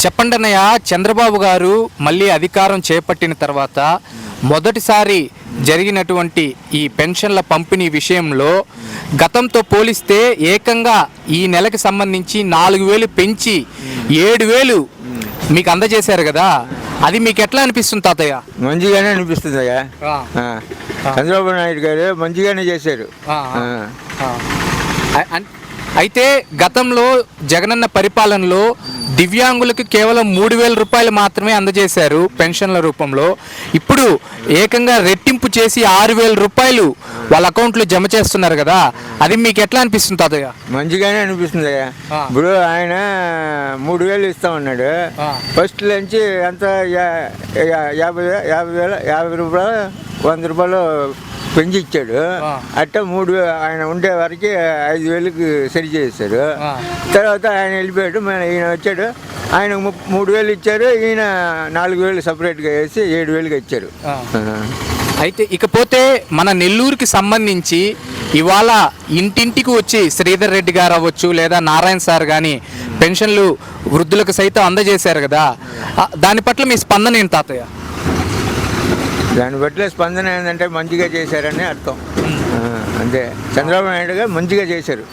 చెప్పండి అన్నయ్య, చంద్రబాబు గారు మళ్ళీ అధికారం చేపట్టిన తర్వాత మొదటిసారి జరిగినటువంటి ఈ పెన్షన్ల పంపిణీ విషయంలో గతంతో పోలిస్తే ఏకంగా ఈ నెలకి సంబంధించి 4,000 పెంచి 7,000 మీకు అందజేశారు కదా, అది మీకు ఎట్లా అనిపిస్తుంది తాతయ్య? మంచిగానే అనిపిస్తుంది అయ్యా. చంద్రబాబు నాయుడు గారు మంచిగానే చేశారు. అయితే గతంలో జగనన్న పరిపాలనలో దివ్యాంగులకు కేవలం 3,000 రూపాయలు మాత్రమే అందజేశారు పెన్షన్ల రూపంలో. ఇప్పుడు ఏకంగా రెట్టింపు చేసి 6,000 రూపాయలు వాళ్ళ అకౌంట్లో జమ చేస్తున్నారు కదా, అది మీకు ఎట్లా అనిపిస్తుంది తాతయ్య? మంచిగానే అనిపిస్తుంది అయ్యా. ఇప్పుడు ఆయన 3,000 ఇస్తామన్నాడు. ఫస్ట్ నుంచి అంత 50 రూపాయలు 100 రూపాయలు పెంచి ఇచ్చాడు. అట్ట 3 ఆయన ఉండే వరకు 5,000కి సరి చేశారు. తర్వాత ఆయన వెళ్ళిపోయాడు, ఈయన వచ్చాడు, ఆయన 3,000 ఇచ్చారు, ఈయన 4,000 సపరేట్గా వేసి 7,000కి ఇచ్చారు. అయితే ఇకపోతే మన నెల్లూరుకి సంబంధించి ఇవాళ ఇంటింటికి వచ్చి శ్రీధర్ రెడ్డి గారు అవ్వచ్చు లేదా నారాయణ సార్ కానీ పెన్షన్లు వృద్ధులకు సైతం అందజేశారు కదా, దాని పట్ల మీ స్పందన ఏంటి తాతయ్య? దాన్ని బట్టి స్పందన ఏంటంటే మంచిగా చేశారని అర్థం. అంతే, చంద్రబాబు నాయుడు గారు మంచిగా చేశారు.